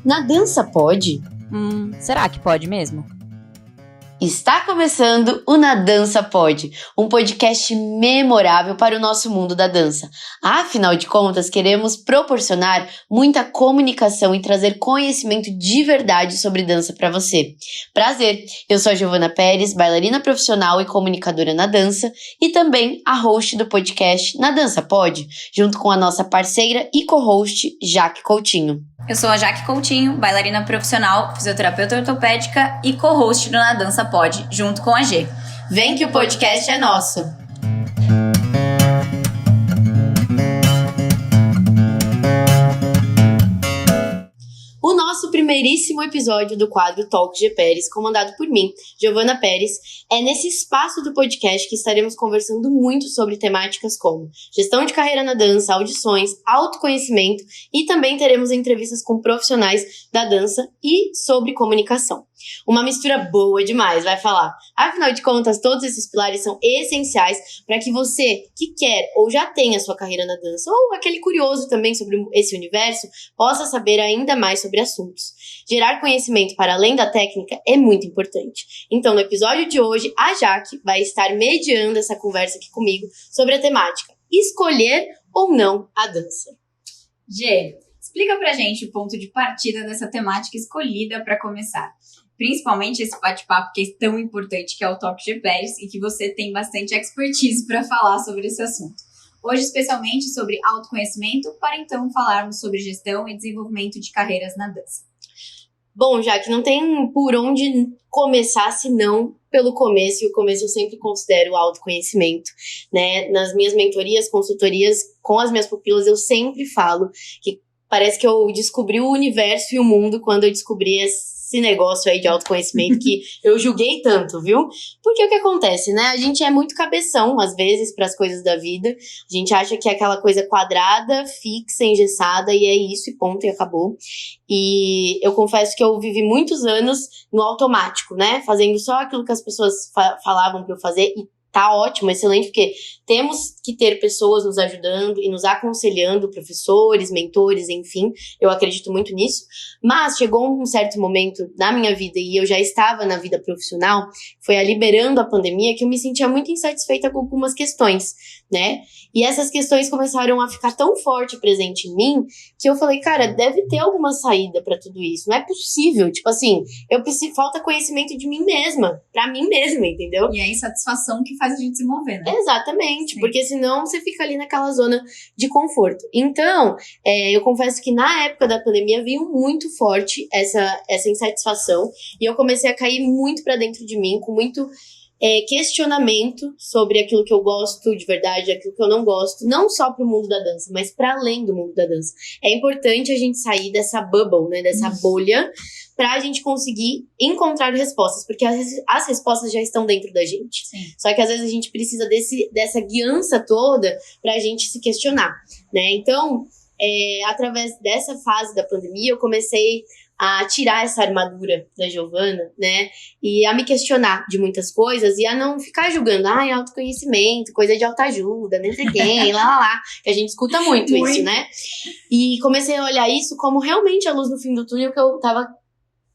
Na dança pode? Será que pode mesmo? Está começando o Na Dança Pode, um podcast memorável para o nosso mundo da dança. Afinal de contas, queremos proporcionar muita comunicação e trazer conhecimento de verdade sobre dança para você. Prazer, eu sou a Giovana Pérez, bailarina profissional e comunicadora na dança e também a host do podcast Na Dança Pode, junto com a nossa parceira e co-host Jaque Coutinho. Eu sou a Jaque Coutinho, bailarina profissional, fisioterapeuta ortopédica e co-host do Na Dança Pode, junto com a G. Vem que o podcast é nosso! O nosso primeiríssimo episódio do quadro Talk G Pérez, comandado por mim, Giovana Pérez, é nesse espaço do podcast que estaremos conversando muito sobre temáticas como gestão de carreira na dança, audições, autoconhecimento e também teremos entrevistas com profissionais da dança e sobre comunicação. Uma mistura boa demais, vai falar. Afinal de contas, todos esses pilares são essenciais para que você que quer ou já tem a sua carreira na dança, ou aquele curioso também sobre esse universo, possa saber ainda mais sobre assuntos. Gerar conhecimento para além da técnica é muito importante. Então, no episódio de hoje, a Jaque vai estar mediando essa conversa aqui comigo sobre a temática escolher ou não a dança. G, explica pra gente o ponto de partida dessa temática escolhida para começar. Principalmente esse bate-papo que é tão importante, que é o Talk G Pérez, e que você tem bastante expertise para falar sobre esse assunto. Hoje, especialmente sobre autoconhecimento, para então falarmos sobre gestão e desenvolvimento de carreiras na dança. Bom, já que não tem por onde começar senão pelo começo, e o começo eu sempre considero o autoconhecimento, né? Nas minhas mentorias, consultorias, com as minhas pupilas, eu sempre falo que parece que eu descobri o universo e o mundo quando eu descobri esse negócio aí de autoconhecimento que eu julguei tanto, viu? Porque o que acontece, né? A gente é muito cabeção, às vezes, para as coisas da vida. A gente acha que é aquela coisa quadrada, fixa, engessada, e é isso, e ponto, e acabou. E eu confesso que eu vivi muitos anos no automático, né? Fazendo só aquilo que as pessoas falavam para eu fazer, e tá ótimo, excelente, porque temos que ter pessoas nos ajudando e nos aconselhando, professores, mentores, enfim, eu acredito muito nisso, mas chegou um certo momento na minha vida, e eu já estava na vida profissional, foi ali beirando a pandemia, que eu me sentia muito insatisfeita com algumas questões, né, e essas questões começaram a ficar tão forte e presente em mim, que eu falei, cara, deve ter alguma saída pra tudo isso, não é possível, tipo assim, falta conhecimento de mim mesma, pra mim mesma, entendeu? E a insatisfação que faz a gente se mover, né? Exatamente, Sim. Porque senão você fica ali naquela zona de conforto. Então, eu confesso que na época da pandemia veio muito forte essa insatisfação, e eu comecei a cair muito pra dentro de mim, com muito questionamento sobre aquilo que eu gosto de verdade, aquilo que eu não gosto, não só pro mundo da dança, mas para além do mundo da dança. É importante a gente sair dessa bubble, né, dessa bolha, pra gente conseguir encontrar respostas, porque as respostas já estão dentro da gente. Sim. Só que às vezes a gente precisa dessa guiança toda pra gente se questionar, né? Então, através dessa fase da pandemia, eu comecei a tirar essa armadura da Giovana, né, e a me questionar de muitas coisas e a não ficar julgando, autoconhecimento, coisa de autoajuda, nem sei quem, lá, que a gente escuta muito isso, né, e comecei a olhar isso como realmente a luz no fim do túnel que eu tava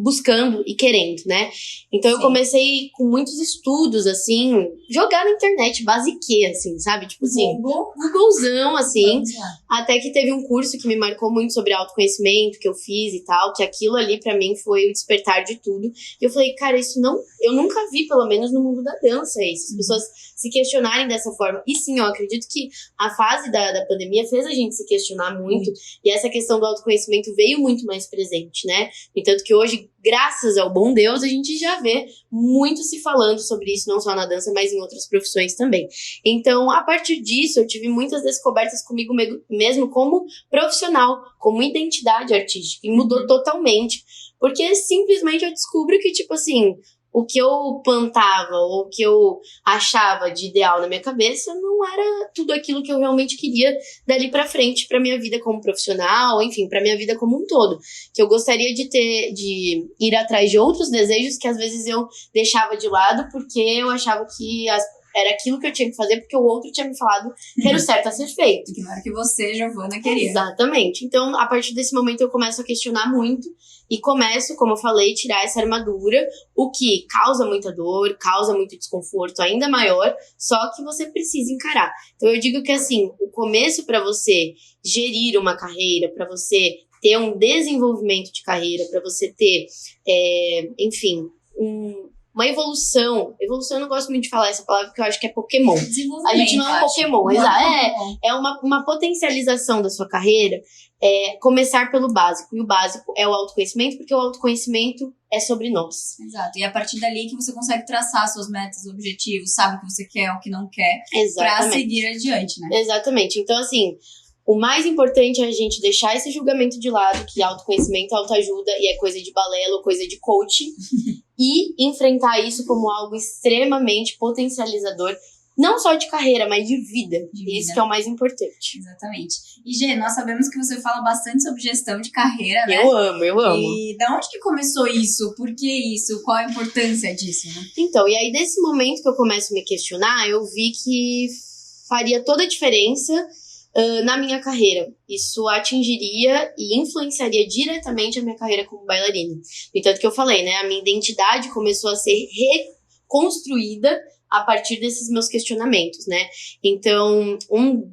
buscando e querendo, né? Então eu comecei com muitos estudos, assim, jogar na internet, basique, assim, sabe? Tipo assim, Googlezão, assim, até que teve um curso que me marcou muito sobre autoconhecimento, que eu fiz e tal, que aquilo ali pra mim foi o despertar de tudo. E eu falei, cara, eu nunca vi, pelo menos no mundo da dança, isso, as pessoas se questionarem dessa forma. E sim, eu acredito que a fase da pandemia fez a gente se questionar muito, e essa questão do autoconhecimento veio muito mais presente, né? No entanto que hoje, graças ao bom Deus, a gente já vê muito se falando sobre isso, não só na dança, mas em outras profissões também. Então, a partir disso, eu tive muitas descobertas comigo mesmo como profissional, como identidade artística, e mudou totalmente. Porque simplesmente eu descubro que, tipo assim, o que eu plantava, ou o que eu achava de ideal na minha cabeça, não era tudo aquilo que eu realmente queria dali pra frente, pra minha vida como profissional, enfim, pra minha vida como um todo. Que eu gostaria de ir atrás de outros desejos que às vezes eu deixava de lado, porque eu achava que era aquilo que eu tinha que fazer porque o outro tinha me falado que era o certo a ser feito. Que não era o que você, Giovana, queria. Exatamente. Então, a partir desse momento, eu começo a questionar muito e começo, como eu falei, tirar essa armadura, o que causa muita dor, causa muito desconforto ainda maior, só que você precisa encarar. Então, eu digo que, assim, o começo para você gerir uma carreira, para você ter um desenvolvimento de carreira, para você ter, enfim, uma evolução. Evolução eu não gosto muito de falar essa palavra porque eu acho que é Pokémon. A gente não é um Pokémon, exato. É uma potencialização da sua carreira, começar pelo básico. E o básico é o autoconhecimento, porque o autoconhecimento é sobre nós. Exato. E é a partir dali que você consegue traçar suas metas, objetivos, sabe o que você quer, o que não quer, pra seguir adiante, né? Exatamente. Então, assim, o mais importante é a gente deixar esse julgamento de lado, que autoconhecimento, autoajuda e é coisa de balela, coisa de coaching, e enfrentar isso como algo extremamente potencializador, não só de carreira, mas de vida. Isso que é o mais importante. Exatamente. E, Gê, nós sabemos que você fala bastante sobre gestão de carreira, né? Eu amo. E da onde que começou isso? Por que isso? Qual a importância disso, né? Então, e aí desse momento que eu começo a me questionar, eu vi que faria toda a diferença na minha carreira. Isso atingiria e influenciaria diretamente a minha carreira como bailarina. No entanto que eu falei, né? A minha identidade começou a ser reconstruída a partir desses meus questionamentos, né? Então,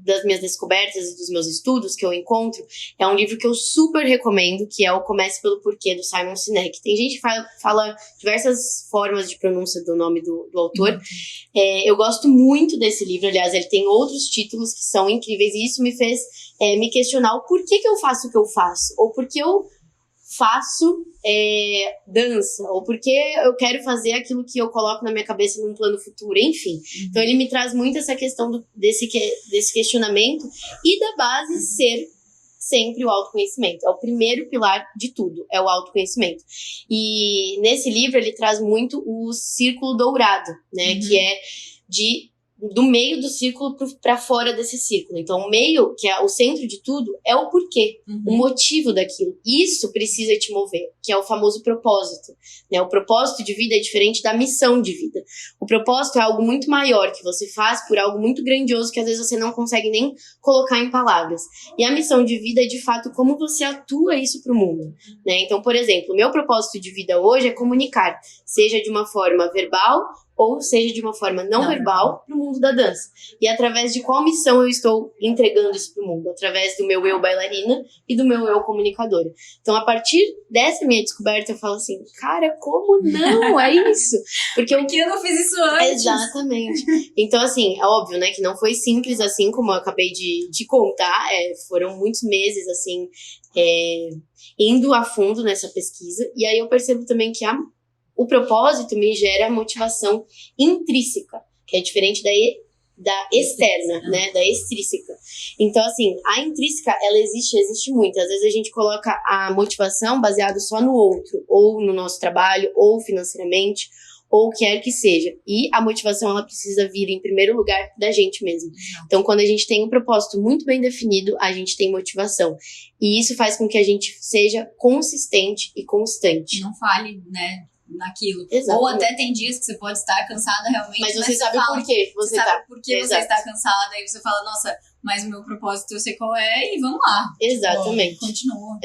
das minhas descobertas e dos meus estudos que eu encontro é um livro que eu super recomendo, que é o Comece pelo Porquê, do Simon Sinek. Tem gente que fala diversas formas de pronúncia do nome do autor. Eu gosto muito desse livro, aliás, ele tem outros títulos que são incríveis, e isso me fez me questionar o porquê que eu faço o que eu faço, ou porque eu faço dança, ou porque eu quero fazer aquilo que eu coloco na minha cabeça num plano futuro, enfim. Então ele me traz muito essa questão desse questionamento e da base ser sempre o autoconhecimento. É o primeiro pilar de tudo, é o autoconhecimento. E nesse livro ele traz muito o círculo dourado, né, que é do meio do círculo para fora desse círculo. Então, o meio, que é o centro de tudo, é o porquê, o motivo daquilo. Isso precisa te mover, que é o famoso propósito, né? O propósito de vida é diferente da missão de vida. O propósito é algo muito maior que você faz por algo muito grandioso que às vezes você não consegue nem colocar em palavras. E a missão de vida é, de fato, como você atua isso para o mundo, né? Então, por exemplo, o meu propósito de vida hoje é comunicar, seja de uma forma verbal, ou seja de uma forma não verbal, para o mundo da dança. E através de qual missão eu estou entregando isso para o mundo? Através do meu eu bailarina e do meu eu comunicadora. Então, a partir dessa minha descoberta, eu falo assim, cara, como não? É isso. Porque eu não fiz isso antes. Exatamente. Então, assim, é óbvio, né, que não foi simples assim, como eu acabei de contar. Foram muitos meses, assim, indo a fundo nessa pesquisa. E aí eu percebo também que o propósito me gera motivação intrínseca, que é diferente da externa, né, da extrínseca. Então, assim, a intrínseca, ela existe muito. Às vezes a gente coloca a motivação baseada só no outro, ou no nosso trabalho, ou financeiramente, ou quer que seja. E a motivação, ela precisa vir, em primeiro lugar, da gente mesmo. Então, quando a gente tem um propósito muito bem definido, a gente tem motivação. E isso faz com que a gente seja consistente e constante. Não fale, né, naquilo. Exatamente. Ou até tem dias que você pode estar cansada realmente. Mas você sabe por quê você sabe por que você está cansada. Aí você fala, nossa, mas o meu propósito eu sei qual é e vamos lá. Exatamente. Continua.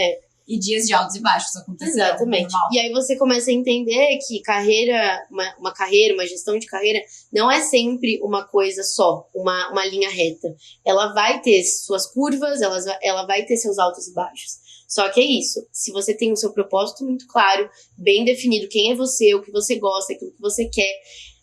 E dias de altos e baixos aconteceram. Exatamente. E aí você começa a entender que carreira, uma gestão de carreira, não é sempre uma coisa só, uma linha reta. Ela vai ter suas curvas, ela vai ter seus altos e baixos. Só que é isso, se você tem o seu propósito muito claro, bem definido, quem é você, o que você gosta, aquilo que você quer,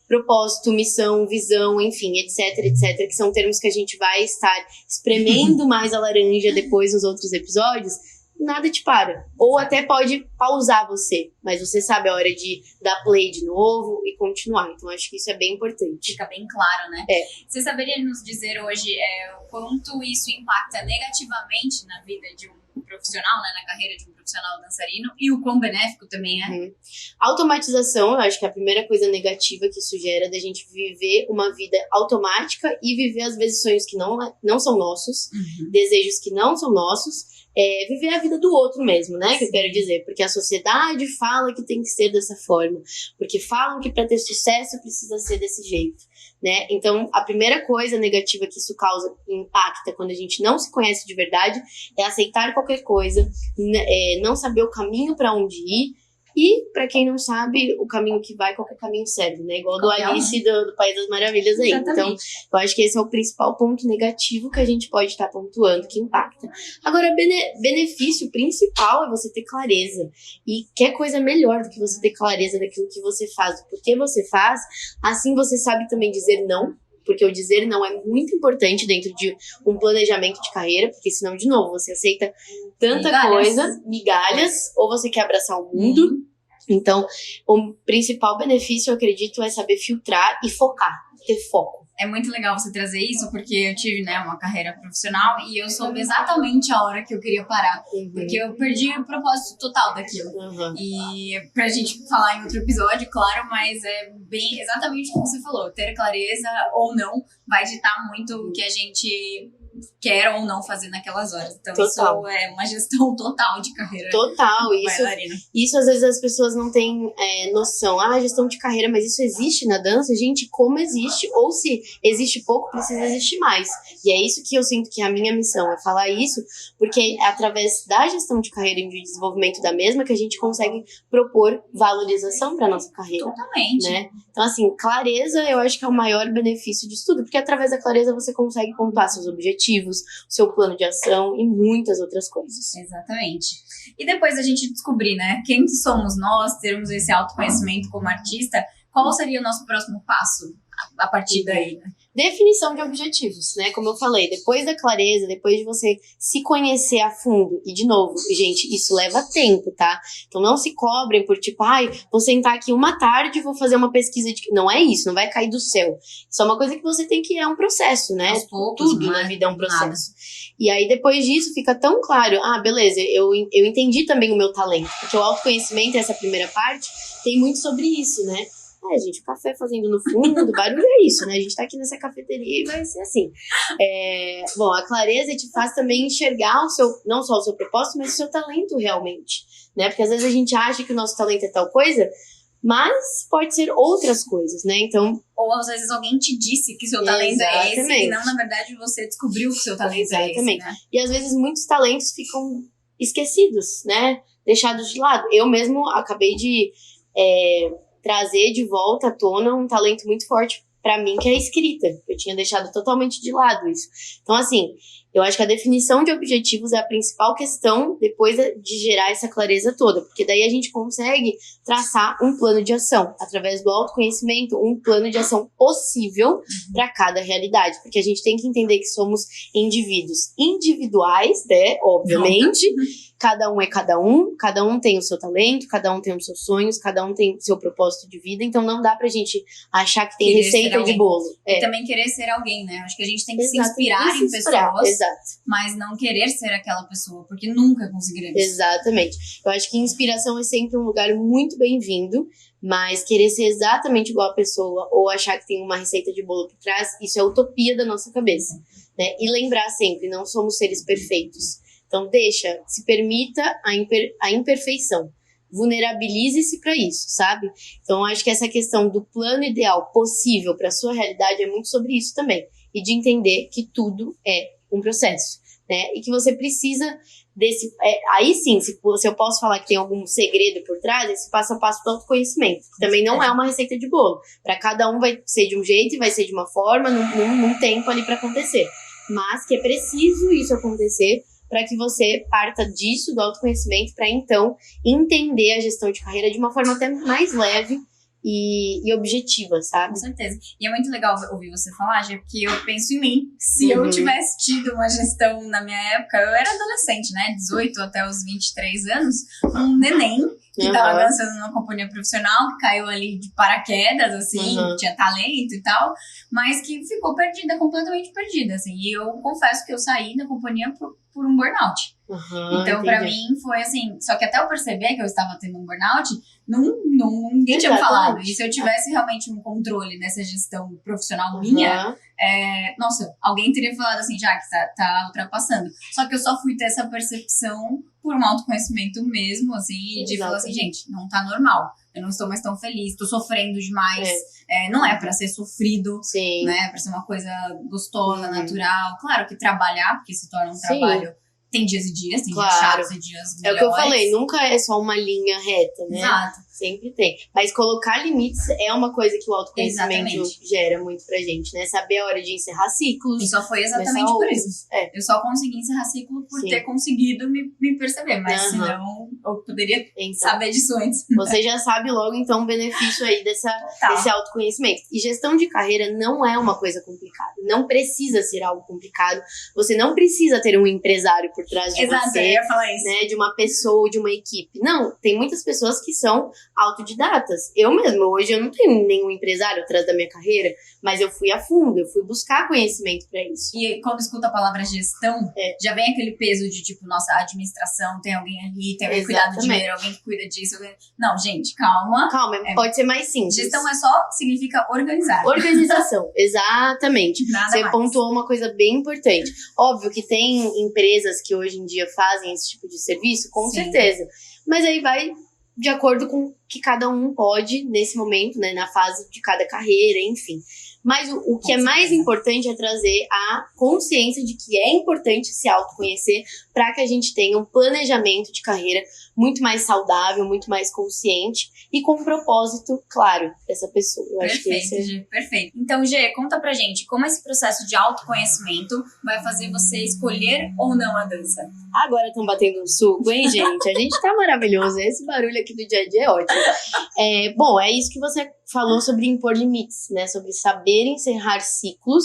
propósito, missão, visão, enfim, etc, que são termos que a gente vai estar espremendo mais a laranja depois nos outros episódios, nada te para. Ou até pode pausar você, mas você sabe a hora de dar play de novo e continuar. Então, acho que isso é bem importante. Fica bem claro, né? Você saberia nos dizer hoje o quanto isso impacta negativamente na vida de um profissional, né, na carreira de um profissional dançarino, e o quão benéfico também é? Automatização, eu acho que é a primeira coisa negativa que isso gera, da gente viver uma vida automática e viver, às vezes, sonhos que não são nossos, desejos que não são nossos, viver a vida do outro mesmo, né, que eu quero dizer, porque a sociedade fala que tem que ser dessa forma, porque falam que para ter sucesso precisa ser desse jeito. né? Então, a primeira coisa negativa que isso causa, impacta quando a gente não se conhece de verdade, é aceitar qualquer coisa, não saber o caminho para onde ir. E, pra quem não sabe, o caminho que vai, qualquer caminho serve, né? Igual do Alice do País das Maravilhas aí. Exatamente. Então, eu acho que esse é o principal ponto negativo que a gente pode estar pontuando, que impacta. Agora, benefício principal é você ter clareza. E quer coisa melhor do que você ter clareza daquilo que você faz, do porquê você faz. Assim você sabe também dizer não. Porque o dizer não é muito importante dentro de um planejamento de carreira, porque senão, de novo, você aceita tanta coisa, migalhas, ou você quer abraçar o mundo. Então, o principal benefício, eu acredito, é saber filtrar e focar, ter foco. É muito legal você trazer isso, porque eu tive, né, uma carreira profissional e eu soube exatamente a hora que eu queria parar. Porque eu perdi o propósito total daquilo. E pra gente falar em outro episódio, claro, mas é bem exatamente o que você falou. Ter clareza ou não vai ditar muito o que a gente quer ou não fazer naquelas horas. Então, Total. isso é uma gestão total de carreira. Total. Bailarina. Isso às vezes as pessoas não têm noção. Gestão de carreira, mas isso existe na dança? Gente, como existe? Ou se existe pouco, precisa existir mais. E é isso que eu sinto que é a minha missão, é falar isso, porque é através da gestão de carreira e de desenvolvimento da mesma que a gente consegue propor valorização para nossa carreira. Totalmente. Né? Então, assim, clareza eu acho que é o maior benefício disso tudo, porque através da clareza você consegue pontuar seus objetivos, o seu plano de ação e muitas outras coisas. Exatamente. E depois a gente descobrir, né, quem somos nós, termos esse autoconhecimento como artista, qual seria o nosso próximo passo a partir daí, né? Definição de objetivos, né? Como eu falei, depois da clareza, depois de você se conhecer a fundo, e de novo, gente, isso leva tempo, tá? Então não se cobrem por tipo, vou sentar aqui uma tarde e vou fazer uma pesquisa de... Não é isso, não vai cair do céu. Isso é uma coisa que você tem que... É um processo, né? Aos poucos, tudo na vida é um processo. E aí depois disso fica tão claro, beleza, eu entendi também o meu talento, porque o autoconhecimento, essa primeira parte, tem muito sobre isso, né? Gente, o café fazendo no fundo, barulho é isso, né? A gente tá aqui nessa cafeteria e vai ser assim. Bom, a clareza te faz também enxergar não só o seu propósito, mas o seu talento realmente, né? Porque às vezes a gente acha que o nosso talento é tal coisa, mas pode ser outras coisas, né? Então... Ou às vezes alguém te disse que seu talento é esse, e não, na verdade, você descobriu que seu talento é esse, né? E às vezes muitos talentos ficam esquecidos, né? Deixados de lado. Eu mesmo acabei de... trazer de volta à tona um talento muito forte pra mim, que é a escrita. Eu tinha deixado totalmente de lado isso. Então, assim, eu acho que a definição de objetivos é a principal questão depois de gerar essa clareza toda, porque daí a gente consegue traçar um plano de ação, através do autoconhecimento, um plano de ação possível para cada realidade, porque a gente tem que entender que somos indivíduos individuais, né, obviamente, cada um é cada um tem o seu talento, cada um tem os seus sonhos, cada um tem o seu propósito de vida, então não dá pra gente achar que tem receita de bolo. E também querer ser alguém, né? Acho que a gente tem que se Exato, inspirar em pessoas, exato, mas não querer ser aquela pessoa, porque nunca conseguiremos. Exatamente. Eu acho que inspiração é sempre um lugar muito bem-vindo, mas querer ser exatamente igual a pessoa ou achar que tem uma receita de bolo por trás, isso é utopia da nossa cabeça, né? E lembrar sempre, não somos seres perfeitos. Então se permita a imperfeição. Vulnerabilize-se para isso, sabe? Então, eu acho que essa questão do plano ideal possível para sua realidade é muito sobre isso também. E de entender que tudo é um processo, né? E que você precisa desse... aí sim, se eu posso falar que tem algum segredo por trás, esse passo a passo do autoconhecimento. Que também não é uma receita de bolo. Para cada um vai ser de um jeito e vai ser de uma forma, num tempo ali para acontecer. Mas que é preciso isso acontecer para que você parta disso, do autoconhecimento, para então entender a gestão de carreira de uma forma até mais leve e objetiva, sabe? Com certeza. E é muito legal ouvir você falar, Gê, porque eu penso em mim. Se eu tivesse tido uma gestão na minha época, eu era adolescente, né? 18 até os 23 anos, um neném que tava dançando numa companhia profissional, que caiu ali de paraquedas, assim, tinha talento e tal, mas que ficou perdida, completamente perdida, assim. E eu confesso que eu saí da companhia por um burnout. Então, pra mim, foi assim... Só que até eu perceber que eu estava tendo um burnout, ninguém tinha me falado. E se eu tivesse realmente um controle nessa gestão profissional minha, nossa, alguém teria falado assim, já que tá ultrapassando. Só que eu só fui ter essa percepção por um autoconhecimento mesmo, assim, de falar assim, gente, não tá normal. Eu não estou mais tão feliz, tô sofrendo demais. Não é pra ser sofrido, né? É pra ser uma coisa gostosa, natural. Claro que trabalhar, porque se torna um trabalho... Tem dias e dias, tem dias chatos e dias melhores. É o que eu falei, nunca é só uma linha reta, né? Exato. Sempre tem. Mas colocar limites é uma coisa que o autoconhecimento gera muito pra gente, né? Saber a hora de encerrar ciclos. E só foi exatamente por isso. Eu só consegui encerrar ciclo por ter conseguido me perceber. Mas senão, eu poderia saber disso antes. Você já sabe logo, então, o benefício aí desse autoconhecimento. E gestão de carreira não é uma coisa complicada. Não precisa ser algo complicado. Você não precisa ter um empresário por trás de você. Eu ia falar isso. Né, de uma pessoa, de uma equipe. Não, tem muitas pessoas que são autodidatas. Eu mesma, hoje eu não tenho nenhum empresário atrás da minha carreira, mas eu fui a fundo, eu fui buscar conhecimento pra isso. E quando escuta a palavra gestão, já vem aquele peso de tipo, nossa, a administração, tem alguém ali, tem alguém que cuida do dinheiro, alguém que cuida disso. Não, gente, calma. Pode ser mais simples. Gestão significa organizar. Organização, exatamente. Você pontuou uma coisa bem importante. Óbvio que tem empresas que hoje em dia fazem esse tipo de serviço, com certeza. Mas aí vai de acordo com o que cada um pode nesse momento, né, na fase de cada carreira, enfim. Mas o que é mais importante é trazer a consciência de que é importante se autoconhecer para que a gente tenha um planejamento de carreira muito mais saudável, muito mais consciente e com um propósito claro dessa pessoa. Eu acho que esse perfeito. Então, Gê, conta pra gente como esse processo de autoconhecimento vai fazer você escolher ou não a dança. Agora estão batendo um suco, hein, gente? A gente tá maravilhoso. Esse barulho aqui do dia a dia é ótimo. Bom, é isso que você falou sobre impor limites, né? Sobre saber encerrar ciclos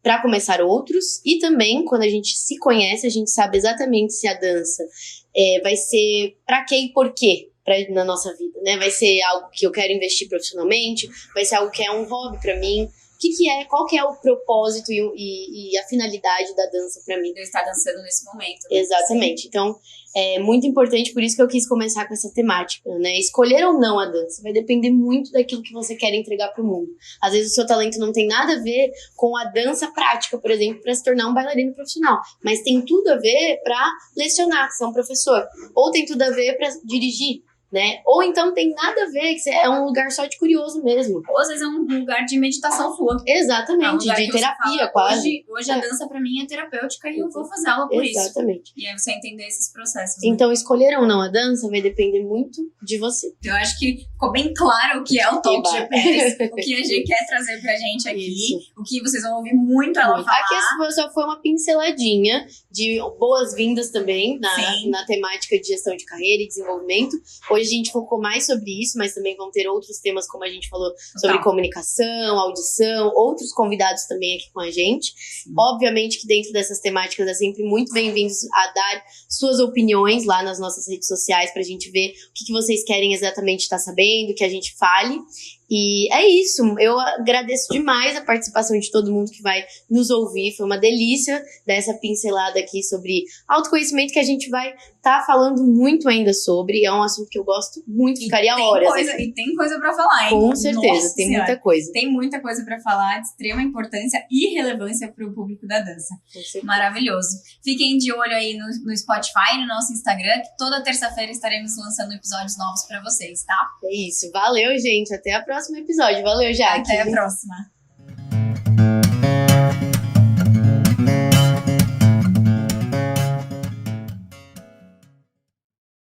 para começar outros. E também, quando a gente se conhece, a gente sabe exatamente se a dança vai ser pra quê e por quê na nossa vida, né? Vai ser algo que eu quero investir profissionalmente, vai ser algo que é um hobby pra mim. Qual que é o propósito e a finalidade da dança pra mim? Eu estar dançando nesse momento. Né? Exatamente. Então, é muito importante, por isso que eu quis começar com essa temática, né? Escolher ou não a dança vai depender muito daquilo que você quer entregar pro mundo. Às vezes o seu talento não tem nada a ver com a dança prática, por exemplo, para se tornar um bailarino profissional. Mas tem tudo a ver pra lecionar, ser um professor. Ou tem tudo a ver pra dirigir. Né? Ou então tem nada a ver, que é um lugar só de curioso mesmo. Ou às vezes é um lugar de meditação sua. Exatamente, de terapia fala, quase. Hoje a dança pra mim é terapêutica e eu vou fazer aula por isso. Exatamente. E aí você entender esses processos. Então, né? Escolher ou não a dança vai depender muito de você. Eu acho que ficou bem claro o que é o Talk G Pérez, o que a G quer trazer pra gente aqui, o que vocês vão ouvir muito ela falar. Aqui só foi uma pinceladinha de boas-vindas também na temática de gestão de carreira e desenvolvimento. Hoje a gente focou mais sobre isso, mas também vão ter outros temas, como a gente falou, sobre comunicação, audição, outros convidados também aqui com a gente. Sim. Obviamente que dentro dessas temáticas é sempre muito bem-vindos a dar suas opiniões lá nas nossas redes sociais pra gente ver o que vocês querem exatamente estar sabendo, que a gente fale. E é isso, eu agradeço demais a participação de todo mundo que vai nos ouvir, foi uma delícia dessa pincelada aqui sobre autoconhecimento que a gente vai estar falando muito ainda sobre, é um assunto que eu gosto muito, ficaria horas. E tem coisa pra falar, hein? Com certeza, Nossa tem muita coisa. Tem muita coisa pra falar, de extrema importância e relevância pro público da dança. Maravilhoso. Fiquem de olho aí no Spotify, no nosso Instagram, que toda terça-feira estaremos lançando episódios novos pra vocês, tá? É isso, valeu gente, até a próxima episódio. Valeu, Jaque. Até a próxima.